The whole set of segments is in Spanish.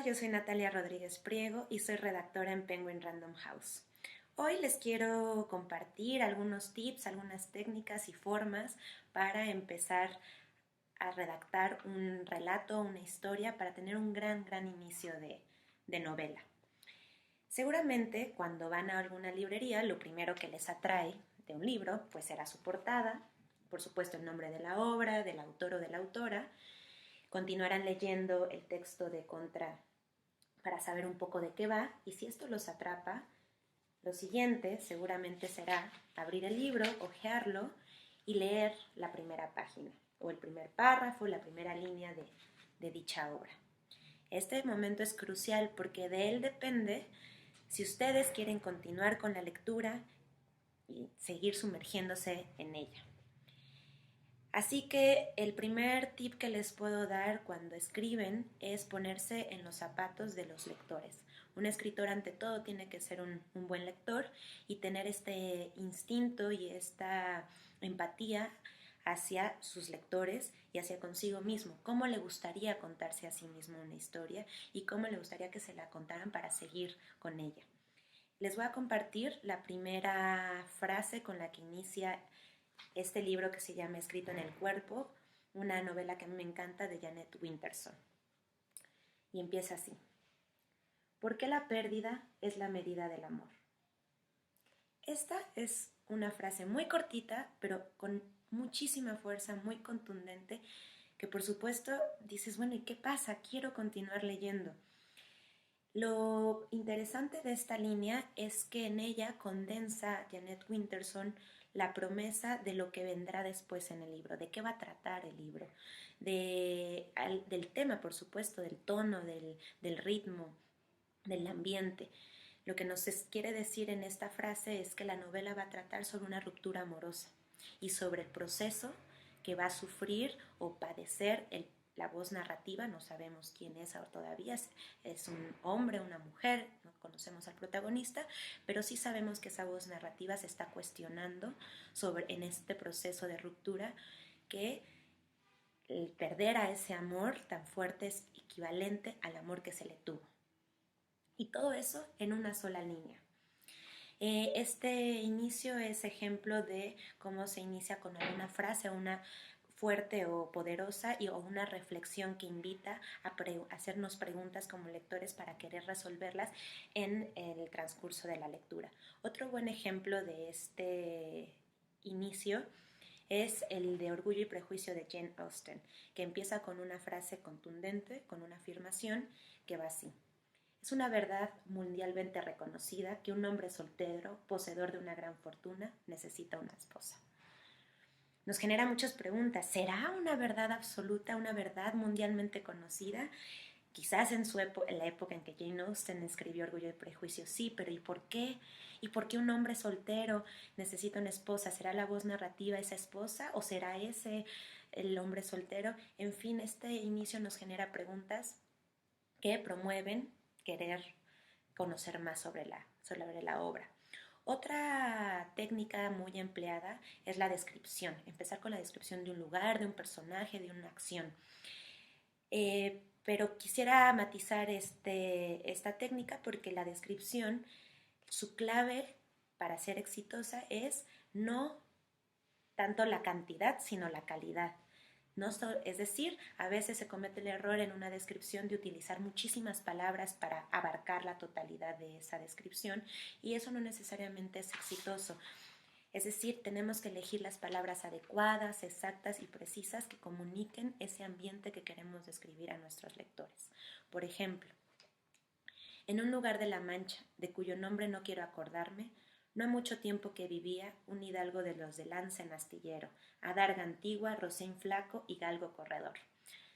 yo soy Natalia Rodríguez Priego y soy redactora en Penguin Random House. Hoy les quiero compartir algunos tips, algunas técnicas y formas para empezar a redactar un relato, una historia, para tener un gran inicio de novela. Seguramente cuando van a alguna librería, lo primero que les atrae de un libro, pues será su portada, por supuesto el nombre de la obra, del autor o de la autora. Continuarán leyendo el texto de contra para saber un poco de qué va, y si esto los atrapa, lo siguiente seguramente será abrir el libro, hojearlo y leer la primera página o el primer párrafo, la primera línea de dicha obra. Este momento es crucial porque de él depende si ustedes quieren continuar con la lectura y seguir sumergiéndose en ella. Así que el primer tip que les puedo dar cuando escriben es ponerse en los zapatos de los lectores. Un escritor ante todo tiene que ser un buen lector y tener este instinto y esta empatía hacia sus lectores y hacia consigo mismo. Cómo le gustaría contarse a sí mismo una historia y cómo le gustaría que se la contaran para seguir con ella. Les voy a compartir la primera frase con la que inicia este libro que se llama Escrito en el cuerpo, una novela que a mí me encanta de Janet Winterson. Y empieza así. ¿Por qué la pérdida es la medida del amor? Esta es una frase muy cortita, pero con muchísima fuerza, muy contundente, que por supuesto dices, bueno, ¿y qué pasa? Quiero continuar leyendo. Lo interesante de esta línea es que en ella condensa Janet Winterson la promesa de lo que vendrá después en el libro, de qué va a tratar el libro, del tema, por supuesto, del tono, del ritmo, del ambiente. Lo que nos quiere decir en esta frase es que la novela va a tratar sobre una ruptura amorosa y sobre el proceso que va a sufrir o padecer la voz narrativa. No sabemos quién es ahora todavía, es un hombre, una mujer, no conocemos al protagonista, pero sí sabemos que esa voz narrativa se está cuestionando en este proceso de ruptura, que el perder a ese amor tan fuerte es equivalente al amor que se le tuvo. Y todo eso en una sola línea. Este inicio es ejemplo de cómo se inicia con alguna frase, una fuerte o poderosa o una reflexión que invita a hacernos preguntas como lectores para querer resolverlas en el transcurso de la lectura. Otro buen ejemplo de este inicio es el de Orgullo y Prejuicio de Jane Austen, que empieza con una frase contundente, con una afirmación que va así. Es una verdad mundialmente reconocida que un hombre soltero, poseedor de una gran fortuna, necesita una esposa. Nos genera muchas preguntas. ¿Será una verdad absoluta, una verdad mundialmente conocida? Quizás en la época en que Jane Austen escribió Orgullo y Prejuicio, sí, pero ¿y por qué? ¿Y por qué un hombre soltero necesita una esposa? ¿Será la voz narrativa esa esposa o será ese el hombre soltero? En fin, este inicio nos genera preguntas que promueven querer conocer más sobre la obra. Otra técnica muy empleada es la descripción, empezar con la descripción de un lugar, de un personaje, de una acción. Pero quisiera matizar esta técnica porque la descripción, su clave para ser exitosa es no tanto la cantidad, sino la calidad. Es decir, a veces se comete el error en una descripción de utilizar muchísimas palabras para abarcar la totalidad de esa descripción y eso no necesariamente es exitoso. Es decir, tenemos que elegir las palabras adecuadas, exactas y precisas que comuniquen ese ambiente que queremos describir a nuestros lectores. Por ejemplo, en un lugar de La Mancha, de cuyo nombre no quiero acordarme, no ha mucho tiempo que vivía un hidalgo de los de lanza en astillero, adarga antigua, rocín flaco y galgo corredor.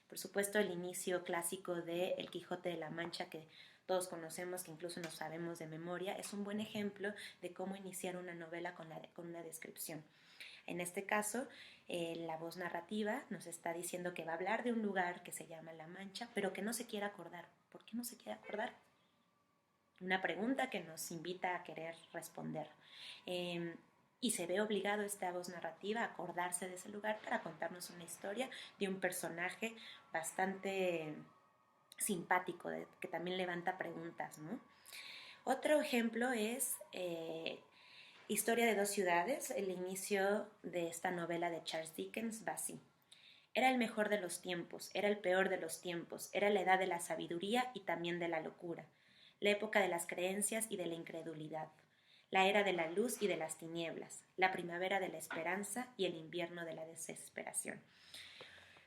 Por supuesto, el inicio clásico de El Quijote de la Mancha, que todos conocemos, que incluso no sabemos de memoria, es un buen ejemplo de cómo iniciar una novela con una descripción. En este caso, la voz narrativa nos está diciendo que va a hablar de un lugar que se llama La Mancha, pero que no se quiere acordar. ¿Por qué no se quiere acordar? Una pregunta que nos invita a querer responder. Y se ve obligado esta voz narrativa a acordarse de ese lugar para contarnos una historia de un personaje bastante simpático, que también levanta preguntas, ¿no? Otro ejemplo es Historia de dos ciudades, el inicio de esta novela de Charles Dickens va así. Era el mejor de los tiempos, era el peor de los tiempos, era la edad de la sabiduría y también de la locura, la época de las creencias y de la incredulidad, la era de la luz y de las tinieblas, la primavera de la esperanza y el invierno de la desesperación.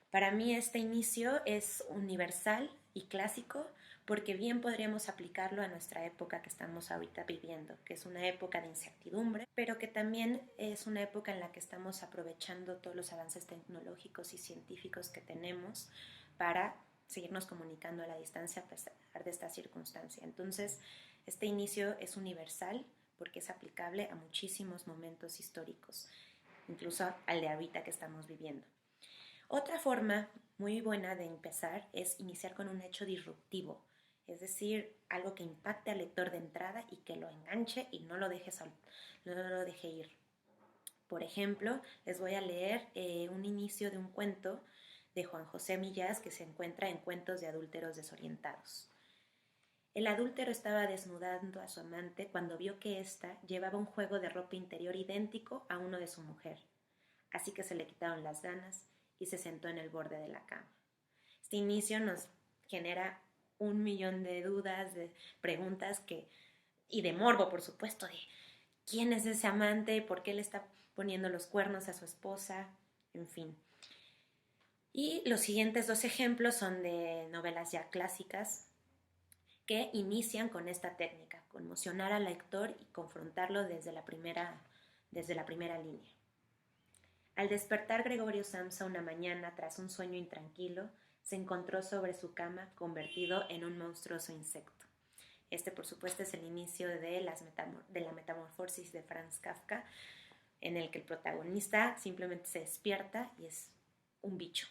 Para mí este inicio es universal y clásico porque bien podríamos aplicarlo a nuestra época que estamos ahorita viviendo, que es una época de incertidumbre, pero que también es una época en la que estamos aprovechando todos los avances tecnológicos y científicos que tenemos para seguirnos comunicando a la distancia a pesar de esta circunstancia. Entonces, este inicio es universal porque es aplicable a muchísimos momentos históricos, incluso al de ahorita que estamos viviendo. Otra forma muy buena de empezar es iniciar con un hecho disruptivo, es decir, algo que impacte al lector de entrada y que lo enganche y no lo deje ir. Por ejemplo, les voy a leer un inicio de un cuento de Juan José Millás que se encuentra en Cuentos de adúlteros desorientados. El adúltero estaba desnudando a su amante cuando vio que ésta llevaba un juego de ropa interior idéntico a uno de su mujer. Así que se le quitaron las ganas y se sentó en el borde de la cama. Este inicio nos genera un millón de dudas, de preguntas y de morbo, por supuesto, de quién es ese amante, por qué le está poniendo los cuernos a su esposa, en fin. Y los siguientes dos ejemplos son de novelas ya clásicas que inician con esta técnica, conmocionar al lector y confrontarlo desde la primera línea. Al despertar Gregorio Samsa una mañana tras un sueño intranquilo, se encontró sobre su cama convertido en un monstruoso insecto. Este, por supuesto, es el inicio de la metamorfosis de Franz Kafka, en el que el protagonista simplemente se despierta y es un bicho.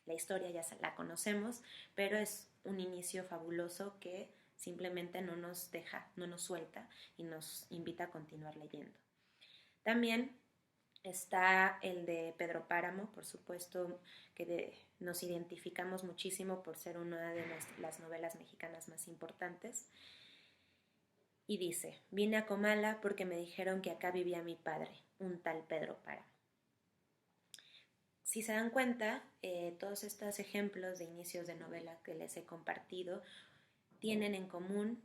La historia ya la conocemos, pero es un inicio fabuloso que simplemente no nos deja, no nos suelta y nos invita a continuar leyendo. También está el de Pedro Páramo, por supuesto que nos identificamos muchísimo por ser una de las novelas mexicanas más importantes. Y dice, vine a Comala porque me dijeron que acá vivía mi padre, un tal Pedro Páramo. Si se dan cuenta, todos estos ejemplos de inicios de novela que les he compartido tienen en común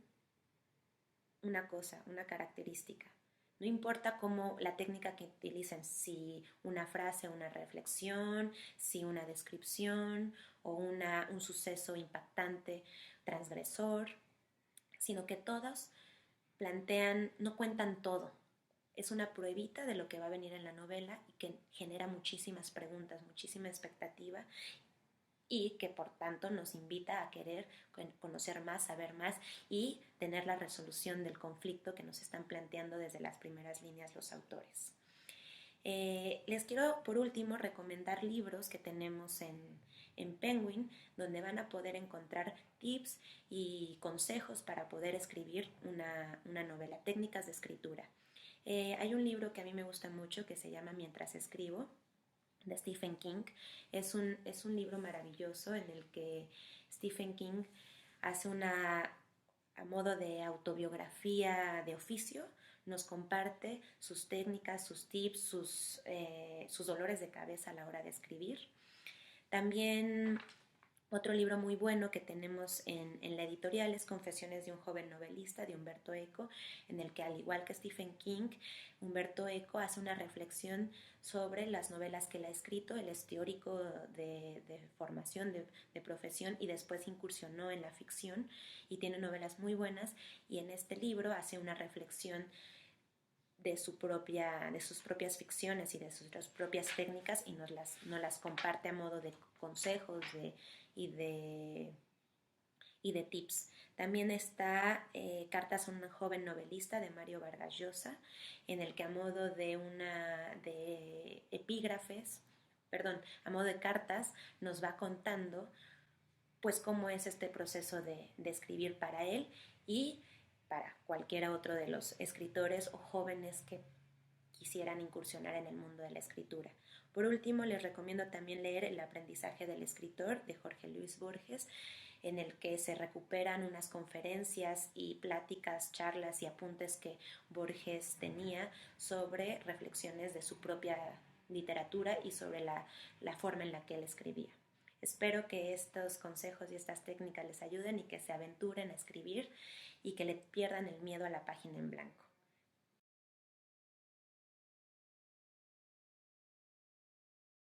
una cosa, una característica. No importa cómo la técnica que utilicen, si una frase, una reflexión, si una descripción o un suceso impactante, transgresor, sino que todos plantean, no cuentan todo. Es una pruebita de lo que va a venir en la novela y que genera muchísimas preguntas, muchísima expectativa y que por tanto nos invita a querer conocer más, saber más y tener la resolución del conflicto que nos están planteando desde las primeras líneas los autores. Les quiero por último recomendar libros que tenemos en Penguin, donde van a poder encontrar tips y consejos para poder escribir una novela, técnicas de escritura. Hay un libro que a mí me gusta mucho que se llama Mientras escribo, de Stephen King. Es un libro maravilloso en el que Stephen King hace a modo de autobiografía de oficio, nos comparte sus técnicas, sus tips, sus dolores de cabeza a la hora de escribir. También otro libro muy bueno que tenemos en la editorial es Confesiones de un joven novelista de Umberto Eco, en el que al igual que Stephen King, Umberto Eco hace una reflexión sobre las novelas que él ha escrito. Él es teórico de formación, de profesión y después incursionó en la ficción y tiene novelas muy buenas y en este libro hace una reflexión de sus propias ficciones y de sus propias técnicas y nos las comparte a modo de consejos y de tips. También está Cartas a un joven novelista de Mario Vargas Llosa, en el que a modo de epígrafes, a modo de cartas, nos va contando pues cómo es este proceso de escribir para él y para cualquiera otro de los escritores o jóvenes que quisieran incursionar en el mundo de la escritura. Por último, les recomiendo también leer El aprendizaje del escritor de Jorge Luis Borges, en el que se recuperan unas conferencias y pláticas, charlas y apuntes que Borges tenía sobre reflexiones de su propia literatura y sobre la forma en la que él escribía. Espero que estos consejos y estas técnicas les ayuden y que se aventuren a escribir y que le pierdan el miedo a la página en blanco.